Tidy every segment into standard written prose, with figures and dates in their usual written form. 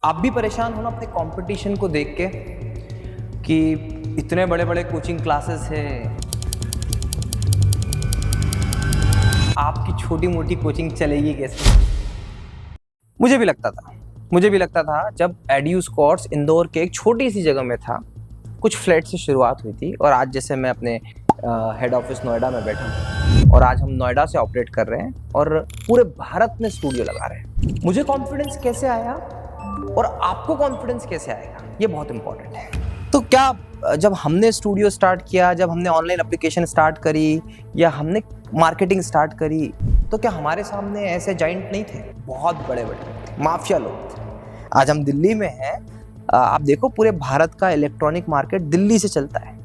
आप भी परेशान हो ना अपने कंपटीशन को देख के कि इतने बड़े बड़े कोचिंग क्लासेस हैं, आपकी छोटी मोटी कोचिंग चलेगी कैसे। मुझे भी लगता था जब एड्यूस कोर्स इंदौर के एक छोटी सी जगह में था, कुछ फ्लैट से शुरुआत हुई थी और आज जैसे मैं अपने हेड ऑफिस नोएडा में बैठा हूँ और आज हम नोएडा से ऑपरेट कर रहे हैं और पूरे भारत में स्टूडियो लगा रहे हैं। मुझे कॉन्फिडेंस कैसे आया और आपको कॉन्फिडेंस कैसे आएगा, ये बहुत इंपॉर्टेंट है। तो क्या जब हमने स्टूडियो स्टार्ट किया, जब हमने ऑनलाइन एप्लीकेशन स्टार्ट करी या हमने मार्केटिंग स्टार्ट करी, तो क्या हमारे सामने ऐसे जाइंट नहीं थे? बहुत बड़े बड़े माफिया लोग थे। आज हम दिल्ली में हैं, आप देखो पूरे भारत का इलेक्ट्रॉनिक मार्केट दिल्ली से चलता है,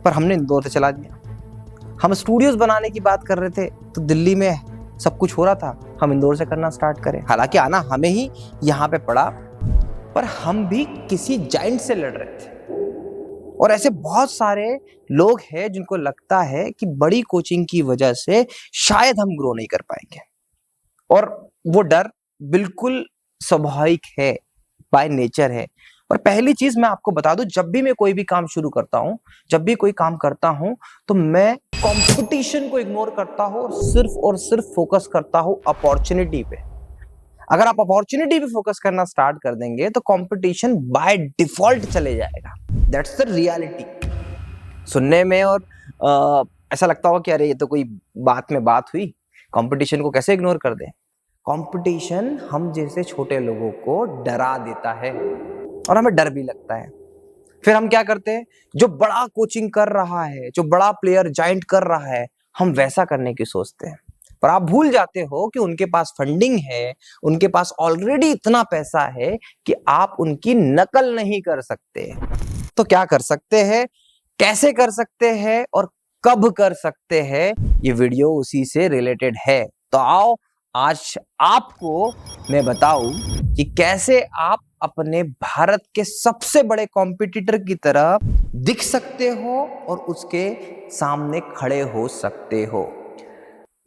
पर हमने इंदौर से चला दिया। हम स्टूडियोज बनाने की बात कर रहे थे तो दिल्ली में सब कुछ हो रहा था, हम इंदौर से करना स्टार्ट करें। हालांकि आना हमें ही यहाँ पे पड़ा, पर हम भी किसी जाइंट से लड़ रहे थे। और ऐसे बहुत सारे लोग हैं जिनको लगता है कि बड़ी कोचिंग की वजह से शायद हम ग्रो नहीं कर पाएंगे, और वो डर बिल्कुल स्वाभाविक है, बाय नेचर है। और पहली चीज मैं आपको बता दूं, जब भी मैं कोई भी काम शुरू करता हूं, जब भी कोई काम करता हूं, तो मैं कंपटीशन को इग्नोर करता हूं और सिर्फ फोकस करता हूं अपॉर्चुनिटी पे। अगर आप अपॉर्चुनिटी पे फोकस करना स्टार्ट कर देंगे तो कंपटीशन बाय डिफॉल्ट चले जाएगा। That's the reality. सुनने में और ऐसा लगता होगा कि अरे ये तो कोई बात में बात हुई, कंपटीशन को कैसे इग्नोर कर दें। कंपटीशन हम जैसे छोटे लोगों को डरा देता है और हमें डर भी लगता है। फिर हम क्या करते हैं, जो बड़ा कोचिंग कर रहा है, जो बड़ा प्लेयर जाइंट कर रहा है, हम वैसा करने की सोचते हैं। पर आप भूल जाते हो कि उनके पास फंडिंग है, उनके पास ऑलरेडी इतना पैसा है कि आप उनकी नकल नहीं कर सकते। तो क्या कर सकते हैं, कैसे कर सकते हैं और कब कर सकते हैं, ये वीडियो उसी से रिलेटेड है। तो आओ आज आपको मैं बताऊं कि कैसे आप अपने भारत के सबसे बड़े कॉम्पिटिटर की तरह दिख सकते हो और उसके सामने खड़े हो सकते हो।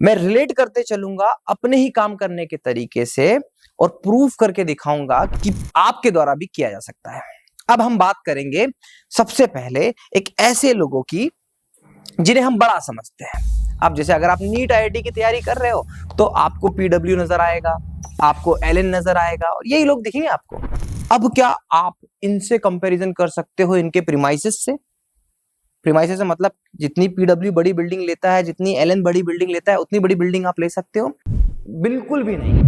मैं रिलेट करते चलूंगा अपने ही काम करने के तरीके से और प्रूफ करके दिखाऊंगा कि आपके द्वारा भी किया जा सकता है। अब हम बात करेंगे सबसे पहले एक ऐसे लोगों की जिन्हें हम बड़ा समझते हैं। अब जैसे अगर आप नीट आईआईटी की तैयारी कर रहे हो तो आपको पीडब्ल्यू नजर आएगा, आपको एलएन नजर आएगा और यही लोग दिखेंगे आपको। अब क्या आप इनसे कंपैरिजन कर सकते हो इनके प्रीमाइसेस से? प्रीमाइसेस से मतलब जितनी पीडब्ल्यू बड़ी बिल्डिंग लेता है, जितनी एलएन बड़ी बिल्डिंग लेता है, उतनी बड़ी बिल्डिंग आप ले सकते हो? बिल्कुल भी नहीं।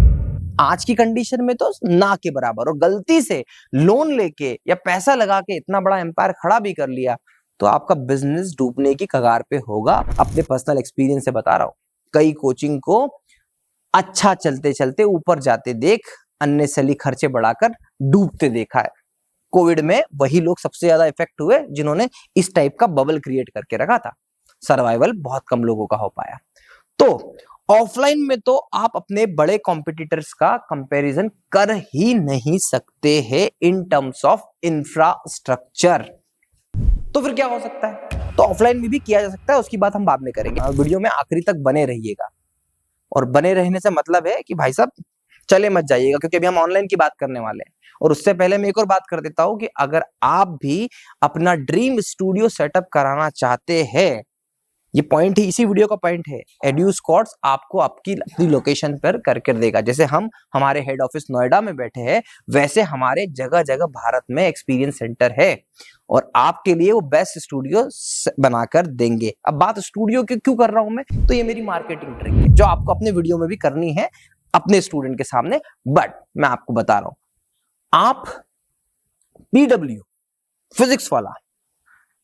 आज की कंडीशन में तो ना के बराबर। और गलती से लोन लेके या पैसा लगा के इतना बड़ा एम्पायर खड़ा भी कर लिया तो आपका बिजनेस डूबने की कगार पे होगा। अपने पर्सनल एक्सपीरियंस से बता रहा हूं, कई कोचिंग को अच्छा चलते चलते ऊपर जाते देख अननेसेसरी खर्चे बढ़ाकर डूबते देखा है। कोविड में वही लोग सबसे ज्यादा इफेक्ट हुए जिन्होंने इस टाइप का बबल क्रिएट करके रखा था। सर्वाइवल बहुत कम लोगों का हो पाया। तो ऑफलाइन में तो आप अपने बड़े कॉम्पिटिटर्स का कंपैरिजन कर ही नहीं सकते हैं इन टर्म्स ऑफ इंफ्रास्ट्रक्चर। तो फिर क्या हो सकता है? तो ऑफलाइन में भी किया जा सकता है, उसकी बात हम बाद में करेंगे। वीडियो में आखिरी तक बने रहिएगा। और बने रहने से मतलब है कि भाई साहब चले मत जाइएगा, क्योंकि अभी हम ऑनलाइन की बात करने वाले हैं। और उससे पहले मैं एक और बात कर देता हूं कि अगर आप भी अपना ड्रीम स्टूडियो सेटअप कराना चाहते हैं, ये पॉइंट ही इसी वीडियो का पॉइंट है। एड्यूस कोर्स आपको आपकी अपनी लोकेशन पर करके देगा। जैसे हम हमारे हेड ऑफिस नोएडा में बैठे हैं, वैसे हमारे जगह जगह भारत में एक्सपीरियंस सेंटर है और आपके लिए वो बेस्ट स्टूडियो बनाकर देंगे। अब बात स्टूडियो की क्यों कर रहा हूं मैं, तो ये मेरी मार्केटिंग ट्रिक है जो आपको अपने वीडियो में भी करनी है अपने स्टूडेंट के सामने। बट मैं आपको बता रहा हूं, आप पीडब्ल्यू, फिजिक्स वाला,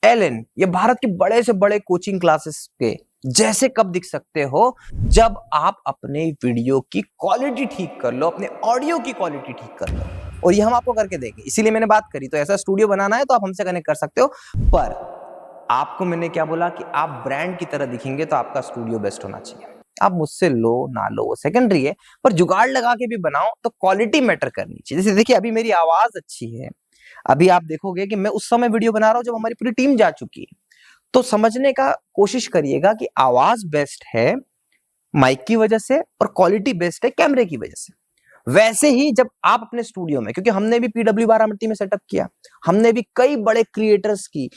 एलएन, ये भारत के बड़े से बड़े कोचिंग क्लासेस के जैसे कब दिख सकते हो, जब आप अपने वीडियो की क्वालिटी ठीक कर लो, अपने ऑडियो की क्वालिटी ठीक कर लो। और ये हम आपको करके देंगे, इसीलिए मैंने बात करी। तो ऐसा स्टूडियो बनाना है तो आप हमसे कनेक्ट कर सकते हो। पर आपको मैंने क्या बोला कि आप ब्रांड की तरह दिखेंगे तो आपका स्टूडियो बेस्ट होना चाहिए। आप मुझसे लो ना लो वो सेकेंडरी है, पर जुगाड़ लगा के भी बनाओ तो क्वालिटी मैटर करनी चाहिए। जैसे देखिए अभी मेरी आवाज अच्छी है, अभी आप देखोगे कि मैं उस समय वीडियो बना रहा हूं जब हमारी पूरी टीम जा चुकी है। तो समझने का कोशिश करिएगा कि आवाज बेस्ट है माइक की वजह से और क्वालिटी बेस्ट है कैमरे की वजह से। वैसे ही जब आप अपने स्टूडियो में, क्योंकि हमने भी पीडब्ल्यू बारामती में सेटअप किया, हमने भी कई बड़े क्रिएटर्स की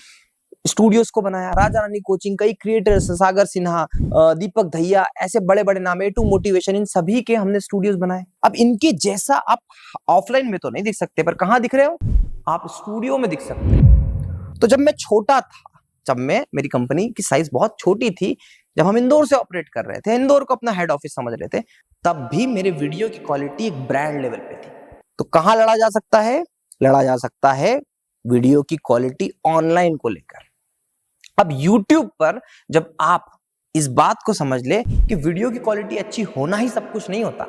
स्टूडियोज को बनाया, राजा रानी कोचिंग, कई क्रिएटर्स, सागर सिन्हा, दीपक धैया, ऐसे बड़े बड़े नाम, A2 मोटिवेशन, इन सभी के हमने स्टूडियोज बनाए। अब इनके जैसा आप ऑफलाइन में तो नहीं दिख सकते, पर कहां दिख रहे हो आप? स्टूडियो में दिख सकते हो। तो जब मैं छोटा था, जब मेरी कंपनी की साइज बहुत छोटी थी, जब हम इंदौर से ऑपरेट कर रहे थे, इंदौर को अपना हेड ऑफिस समझ रहे थे, तब भी मेरे वीडियो की क्वालिटी एक ब्रांड लेवल पे थी। तो कहां लड़ा जा सकता है? लड़ा जा सकता है वीडियो की क्वालिटी ऑनलाइन को लेकर। अब YouTube पर जब आप इस बात को समझ ले कि वीडियो की क्वालिटी अच्छी होना ही सब कुछ नहीं होता,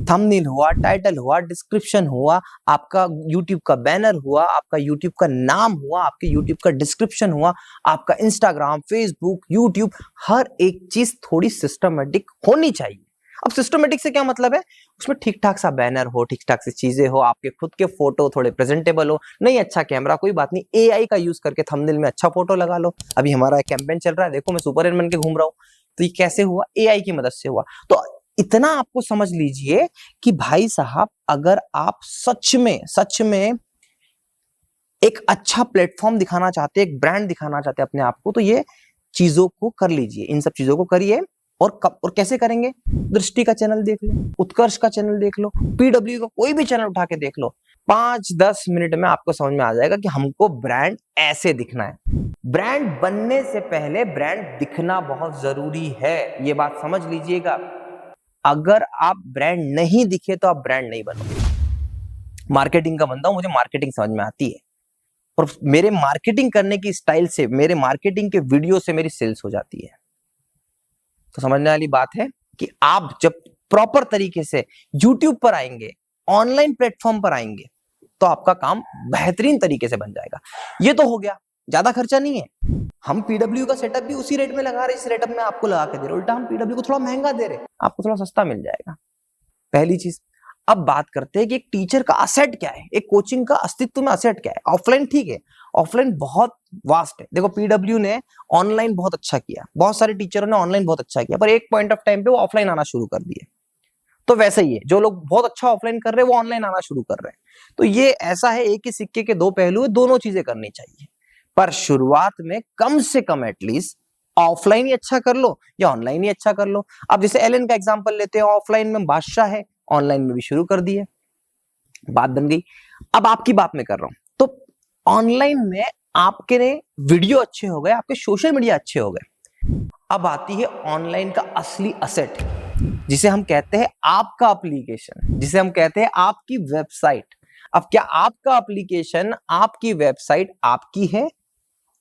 थंबनेल हुआ, टाइटल हुआ, डिस्क्रिप्शन हुआ, आपका YouTube का बैनर हुआ, आपका YouTube का नाम हुआ, आपके YouTube का डिस्क्रिप्शन हुआ, आपका इंस्टाग्राम, फेसबुक, YouTube, हर एक चीज थोड़ी सिस्टमेटिक होनी चाहिए। अब सिस्टमेटिक से क्या मतलब है? उसमें ठीक ठाक सा बैनर हो, ठीक ठाक सी चीजें हो, आपके खुद के फोटो थोड़े प्रेजेंटेबल हो, नहीं अच्छा कैमरा कोई बात नहीं, AI का यूज करके थंबनेल में अच्छा फोटो लगा लो। अभी हमारा कैंपेन चल रहा है, देखो मैं सुपरमैन बन के घूम रहा हूँ, तो ये कैसे हुआ? AI की मदद से हुआ। तो इतना आपको समझ लीजिए कि भाई साहब, अगर आप सच में एक अच्छा प्लेटफॉर्म दिखाना चाहते हैं, एक ब्रांड दिखाना चाहते हैं अपने आप को, तो ये चीजों को कर लीजिए, इन सब चीजों को करिए। और कब और कैसे करेंगे? दृष्टि का चैनल देख लो, उत्कर्ष का चैनल देख लो, पीडब्ल्यू का कोई भी चैनल उठा के देख लो, 5-10 मिनट में आपको समझ में आ जाएगा कि हमको ब्रांड ऐसे दिखना है। ब्रांड बनने से पहले ब्रांड दिखना बहुत जरूरी है, ये बात समझ लीजिएगा। अगर आप ब्रांड नहीं दिखे तो आप ब्रांड नहीं बनोगे। मार्केटिंग का बंदा हूं, मुझे मार्केटिंग समझ में आती है, और मेरे मार्केटिंग करने की स्टाइल से, मेरे मार्केटिंग के वीडियो से मेरी सेल्स हो जाती है। तो समझने वाली बात है कि आप जब प्रॉपर तरीके से YouTube पर आएंगे, ऑनलाइन प्लेटफॉर्म पर आएंगे, तो आपका काम बेहतरीन तरीके से बन जाएगा। ये तो हो गया, ज्यादा खर्चा नहीं है। हम पीडब्ल्यू का सेटअप भी उसी रेट में लगा रहे, इस रेटअप में आपको लगा के दे रहे, उल्टा हम पीडब्ल्यू को थोड़ा महंगा दे रहे, आपको थोड़ा सस्ता मिल जाएगा। पहली चीज। अब बात करते हैं कि एक टीचर का असेट क्या है, एक कोचिंग का अस्तित्व में असेट क्या है। ऑफलाइन ठीक है, ऑफलाइन बहुत वास्ट है। देखो पीडब्ल्यू ने ऑनलाइन बहुत अच्छा किया, बहुत सारे टीचरों ने ऑनलाइन बहुत अच्छा किया, पर एक पॉइंट ऑफ टाइम पे वो ऑफलाइन आना शुरू कर दिए। तो वैसे ही है, जो लोग बहुत अच्छा ऑफलाइन कर रहे हैं वो ऑनलाइन आना शुरू कर रहे हैं। तो ये ऐसा है, एक ही सिक्के के दो पहलू है, दोनों चीजें करनी चाहिए। पर शुरुआत में कम से कम एटलीस्ट ऑफलाइन ही अच्छा कर लो या ऑनलाइन ही अच्छा कर लो। अब जैसे एलन का एग्जांपल लेते हैं, ऑफलाइन में बादशाह है, ऑनलाइन में भी शुरू कर दिए, बात बन गई। अब आपकी बात मैं कर रहा हूं, तो ऑनलाइन में आपके वीडियो अच्छे हो गए, आपके सोशल मीडिया अच्छे हो गए। अब आती है ऑनलाइन का असली असेट, जिसे हम कहते हैं आपका एप्लीकेशन, जिसे हम कहते हैं आपकी वेबसाइट। अब क्या आपका एप्लीकेशन, आपकी वेबसाइट आपकी है?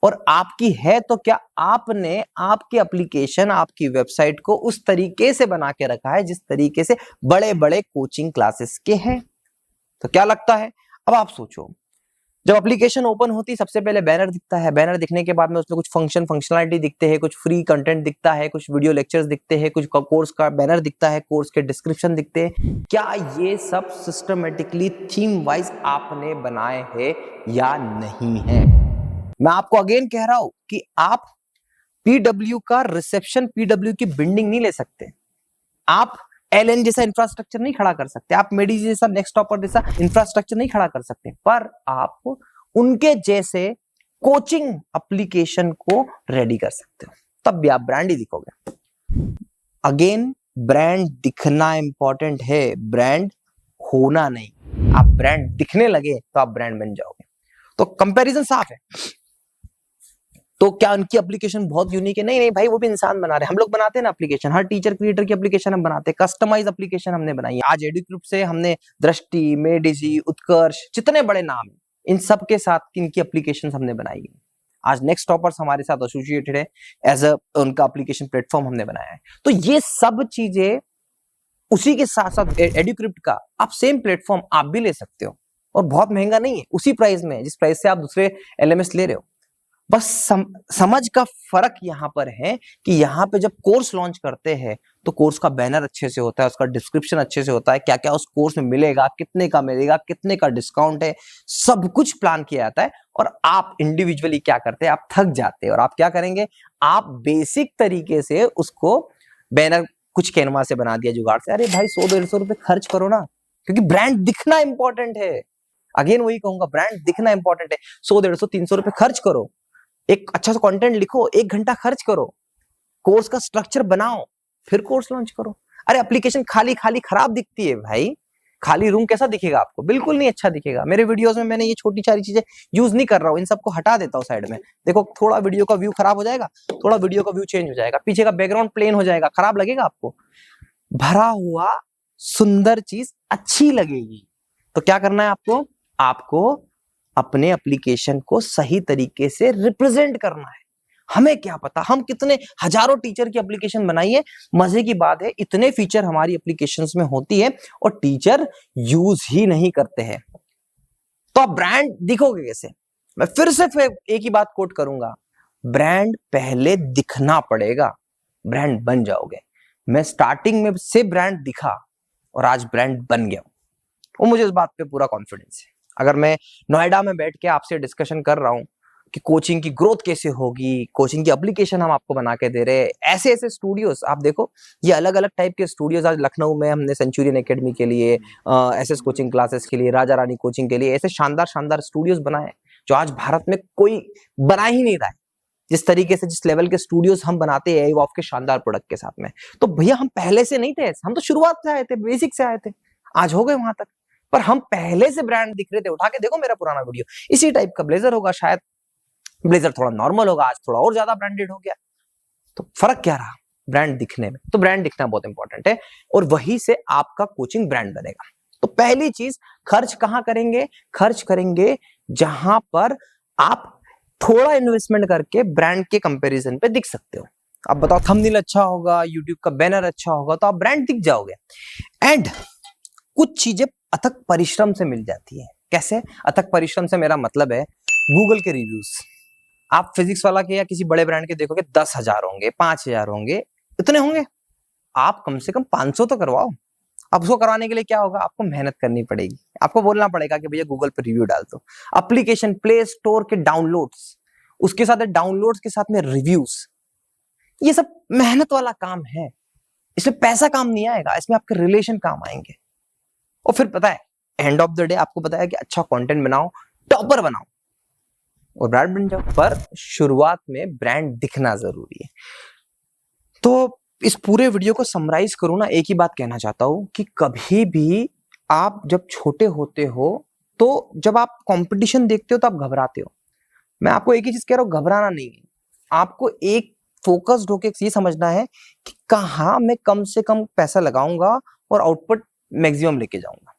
और आपकी है तो क्या आपने आपके एप्लीकेशन, आपकी वेबसाइट को उस तरीके से बना के रखा है जिस तरीके से बड़े बड़े कोचिंग क्लासेस के हैं? तो क्या लगता है? अब आप सोचो, जब एप्लीकेशन ओपन होती सबसे पहले बैनर दिखता है, बैनर दिखने के बाद में उसमें कुछ फंक्शनलिटी दिखते हैं, कुछ फ्री कंटेंट दिखता है, कुछ वीडियो लेक्चर्स दिखते हैं, कुछ कोर्स का बैनर दिखता है, कोर्स के डिस्क्रिप्शन दिखते हैं। क्या ये सब सिस्टमेटिकली थीम वाइज आपने बनाए हैं या नहीं है? मैं आपको अगेन कह रहा हूं कि आप पीडब्ल्यू का रिसेप्शन, पीडब्ल्यू की बिल्डिंग नहीं ले सकते, आप एलएन जैसा इंफ्रास्ट्रक्चर नहीं खड़ा कर सकते, आप मेडी जैसा, नेक्स्ट टॉपर जैसा इंफ्रास्ट्रक्चर नहीं खड़ा कर सकते, पर आप उनके जैसे कोचिंग एप्लीकेशन को रेडी कर सकते हो, तब भी आप ब्रांड ही दिखोगे। अगेन, ब्रांड दिखना इंपॉर्टेंट है, ब्रांड होना नहीं। आप ब्रांड दिखने लगे तो आप ब्रांड बन जाओगे। तो कंपैरिजन साफ है। तो क्या उनकी एप्लीकेशन बहुत यूनिक है? नहीं नहीं भाई, वो भी इंसान बना रहे हैं, हम लोग बनाते हैं ना एप्लीकेशन, हर टीचर क्रिएटर की एप्लीकेशन हम बनाते हैं, कस्टमाइज एप्लीकेशन हमने बनाई है। आज एडुक्रिप्ट से हमने दृष्टि, मेडिजी, उत्कर्ष, जितने बड़े नाम हैं, इन सब के साथ इनकी एप्लीकेशन हमने बनाई है। आज नेक्स्ट टॉपर्स हमारे साथ एसोसिएटेड है, एज अ उनका एप्लीकेशन प्लेटफॉर्म हमने बनाया है। तो ये सब चीजें उसी के साथ साथ एडुक्रिप्ट का आप सेम प्लेटफॉर्म आप भी ले सकते हो, और बहुत महंगा नहीं है, उसी प्राइस में जिस प्राइस से आप दूसरे एलएमएस ले रहे हो। बस समझ का फर्क यहां पर है कि यहां पे जब कोर्स लॉन्च करते हैं तो कोर्स का बैनर अच्छे से होता है, उसका डिस्क्रिप्शन अच्छे से होता है, क्या क्या उस कोर्स में मिलेगा, कितने का मिलेगा, कितने का डिस्काउंट है, सब कुछ प्लान किया जाता है। और आप इंडिविजुअली क्या करते हैं, आप थक जाते हैं और आप क्या करेंगे, आप बेसिक तरीके से उसको बैनर कुछ कैनवा से बना दिया जुगाड़ से, अरे भाई 100-150 रुपए खर्च करो ना, क्योंकि ब्रांड दिखना इंपॉर्टेंट है। अगेन वही कहूंगा, ब्रांड दिखना इंपॉर्टेंट है। 100-150-300 रुपए खर्च करो, एक अच्छा सा कंटेंट लिखो, 1 घंटा खर्च करो, कोर्स का स्ट्रक्चर बनाओ, फिर कोर्स लॉन्च करो। अरे एप्लीकेशन खाली खाली खराब दिखती है भाई, खाली रूम कैसा दिखेगा आपको? बिल्कुल नहीं अच्छा दिखेगा। मेरे वीडियोस में मैंने ये छोटी सारी चीजें यूज नहीं कर रहा हूँ, इन सबको हटा देता हूँ साइड में। देखो थोड़ा वीडियो का व्यू खराब हो जाएगा, थोड़ा वीडियो का व्यू चेंज हो जाएगा, पीछे का बैकग्राउंड प्लेन हो जाएगा, खराब लगेगा आपको। भरा हुआ सुंदर चीज अच्छी लगेगी। तो क्या करना है आपको? आपको अपने एप्लीकेशन को सही तरीके से रिप्रेजेंट करना है। हमें क्या पता, हम कितने हजारों टीचर की एप्लीकेशन बनाई है, मजे की बात है इतने फीचर हमारी एप्लीकेशंस में होती है और टीचर यूज ही नहीं करते हैं। तो आप ब्रांड दिखोगे कैसे? मैं फिर से एक ही बात कोट करूंगा, ब्रांड पहले दिखना पड़ेगा, ब्रांड बन जाओगे। मैं स्टार्टिंग में से ब्रांड दिखा और आज ब्रांड बन गया, और मुझे इस बात पे पूरा कॉन्फिडेंस है। अगर मैं नोएडा में बैठ के आपसे डिस्कशन कर रहा हूं कि कोचिंग की ग्रोथ कैसे होगी, कोचिंग की एप्लीकेशन हम आपको बना के दे रहे हैं, ऐसे ऐसे स्टूडियोज आप देखो, ये अलग अलग टाइप के स्टूडियोज। आज लखनऊ में हमने सेंचुरियन एकेडमी के लिए, एसएस कोचिंग क्लासेस के लिए, राजा रानी कोचिंग के लिए, ऐसे शानदार शानदार स्टूडियोज बनाए जो आज भारत में कोई बना ही नहीं रहा है। जिस तरीके से, जिस लेवल के स्टूडियोज हम बनाते हैं एवॉफ के शानदार प्रोडक्ट के साथ में, तो भैया हम पहले से नहीं थे, हम तो शुरुआत से आए थे, बेसिक से आए थे, आज हो गए वहां तक। पर हम पहले से ब्रांड दिख रहे थे। उठा के देखो मेरा पुराना वीडियो, इसी टाइप का ब्लेजर होगा, शायद ब्लेजर थोड़ा नॉर्मल होगा, आज थोड़ा और ज्यादा ब्रांडेड हो गया। तो फर्क क्या रहा? ब्रांड दिखने में। तो ब्रांड दिखना बहुत इंपॉर्टेंट है, और वहीं से आपका कोचिंग ब्रांड बनेगा। तो पहली चीज, खर्च कहां करेंगे? खर्च करेंगे जहां पर आप थोड़ा इन्वेस्टमेंट करके ब्रांड के कंपैरिजन पे दिख सकते हो। अब बताओ, थंबनेल अच्छा होगा, यूट्यूब का बैनर अच्छा होगा, तो आप ब्रांड दिख जाओगे। एंड कुछ चीजें अथक परिश्रम से मिल जाती है। कैसे अथक परिश्रम से? मेरा मतलब है गूगल के रिव्यूज। आप फिजिक्स वाला के या किसी बड़े ब्रांड के देखोगे 10,000 होंगे, 5,000 होंगे, इतने होंगे। आप कम से कम 500 तो करवाओ। अब उसको करवाने के लिए क्या होगा? आपको मेहनत करनी पड़ेगी, आपको बोलना पड़ेगा कि भैया गूगल पर रिव्यू डाल दो। एप्लीकेशन प्ले स्टोर के डाउनलोड्स, उसके साथ डाउनलोड्स के साथ में रिव्यूज, ये सब मेहनत वाला काम है। इसमें पैसा काम नहीं आएगा, इसमें आपके रिलेशन काम आएंगे। और फिर पता है, एंड ऑफ द डे आपको पता है कि अच्छा कंटेंट बनाओ, टॉपर बनाओ और ब्रांड बन जाओ। पर शुरुआत में ब्रांड दिखना जरूरी है। तो इस पूरे वीडियो को समराइज करूं ना, एक ही बात कहना चाहता हूं कि कभी भी आप जब छोटे होते हो, तो जब आप कंपटीशन देखते हो तो आप घबराते हो। मैं आपको एक ही चीज कह रहा हूं, घबराना नहीं है। आपको एक फोकस्ड होकर ये समझना है कि कहां मैं कम से कम पैसा लगाऊंगा और आउटपुट मैक्सिमम लेके जाऊंगा।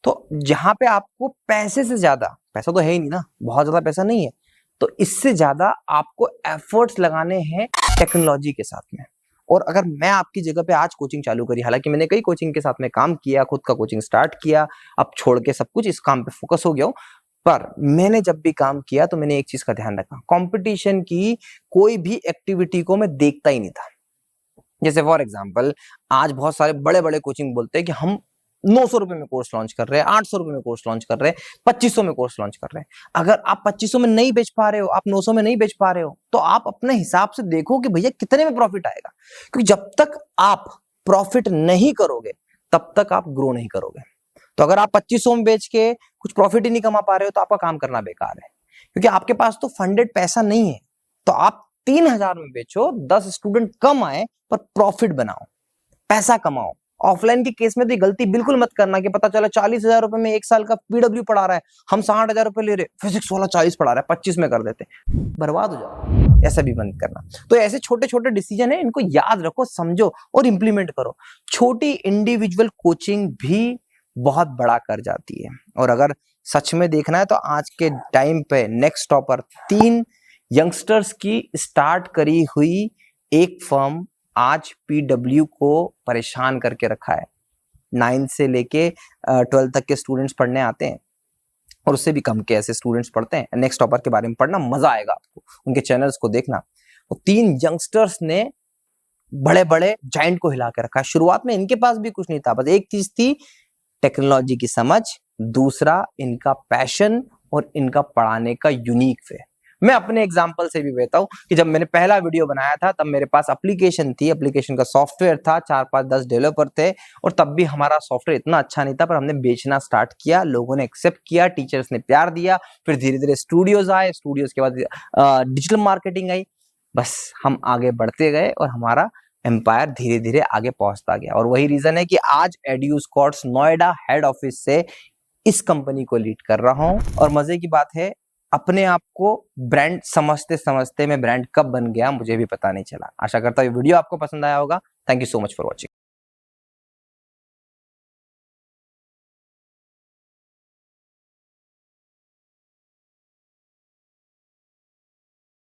तो जहां पे आपको पैसे से ज्यादा, पैसा तो है ही नहीं ना, बहुत ज्यादा पैसा नहीं है, तो इससे ज्यादा आपको एफर्ट्स लगाने हैं टेक्नोलॉजी के साथ में। और अगर मैं आपकी जगह पे आज कोचिंग चालू करी, हालांकि मैंने कई कोचिंग के साथ में काम किया, खुद का कोचिंग स्टार्ट किया, अब छोड़ के सब कुछ इस काम पे फोकस हो गया हूं, पर मैंने जब भी काम किया तो मैंने एक चीज का ध्यान रखा, कंपटीशन की कोई भी एक्टिविटी को मैं देखता ही नहीं था। जैसे फॉर एग्जाम्पल, आज बहुत सारे बड़े बड़े कोचिंग बोलते हैं कि हम 900 रुपए में कोर्स लॉन्च कर रहे हैं, 800 रुपए में कोर्स लॉन्च कर रहे हैं, 2500 में कोर्स लॉन्च कर रहे हैं। अगर आप 2500 में नहीं बेच पा रहे हो, आप 900 में नहीं बेच पा रहे हो, तो आप अपने हिसाब से देखो कि भैया कितने में प्रॉफिट आएगा। क्योंकि जब तक आप प्रॉफिट नहीं करोगे तब तक आप ग्रो नहीं करोगे। तो अगर आप 2500 में बेच के कुछ प्रॉफिट ही नहीं कमा पा रहे हो तो आपका काम करना बेकार है, क्योंकि आपके पास तो फंडेड पैसा नहीं है। तो आप 3000 में बेचो, 10 स्टूडेंट कम आए, पर प्रॉफिट बनाओ, पैसा कमाओ। ऑफलाइन के केस में तो गलती बिल्कुल मत करना कि पता चला 40,000 रुपए में 1 साल का पीडब्ल्यू पढ़ा रहा है, हम 60,000 रुपए ले रहे, फिजिक्स वाला 40 पढ़ा रहा है, 25 में कर देते, बर्बाद हो जाओ। ऐसा भी बंद करना। तो ऐसे छोटे छोटे डिसीजन है, इनको याद रखो, समझो और इंप्लीमेंट करो। छोटी इंडिविजुअल कोचिंग भी बहुत बड़ा कर जाती है। और अगर सच में देखना है तो आज के टाइम पे नेक्स्ट टॉपर 3 यंगस्टर्स की स्टार्ट करी हुई एक फर्म आज पीडब्ल्यू को परेशान करके रखा है। 9 से लेके 12 तक के स्टूडेंट्स पढ़ने आते हैं, और उससे भी कम के ऐसे स्टूडेंट्स पढ़ते हैं। नेक्स्ट टॉपर के बारे में पढ़ना, मजा आएगा आपको, उनके चैनल्स को देखना। तो 3 यंगस्टर्स ने बड़े बड़े जाइंट को हिला के रखा है। शुरुआत में इनके पास भी कुछ नहीं था, बस एक चीज थी, टेक्नोलॉजी की समझ, दूसरा इनका पैशन और इनका पढ़ाने का यूनिक वे। मैं अपने एग्जांपल से भी बताता हूँ कि जब मैंने पहला वीडियो बनाया था तब मेरे पास एप्लीकेशन थी, एप्लीकेशन का सॉफ्टवेयर था, 4-5-10 डेवलपर थे और तब भी हमारा सॉफ्टवेयर इतना अच्छा नहीं था, पर हमने बेचना स्टार्ट किया, लोगों ने एक्सेप्ट किया, टीचर्स ने प्यार दिया, फिर धीरे-धीरे स्टूडियोज आए, स्टूडियोज के बाद डिजिटल मार्केटिंग आई। बस हम आगे बढ़ते गए और हमारा एम्पायर धीरे-धीरे आगे पहुंचता गया और वही रीजन है कि आज एड्यू स्कॉट्स नोएडा हेड ऑफिस से इस कंपनी को लीड कर रहा हूं। और मजे की बात है, अपने आप को ब्रांड समझते समझते मैं ब्रांड कब बन गया मुझे भी पता नहीं चला। आशा करता हूँ ये वीडियो आपको पसंद आया होगा। Thank you so much for watching.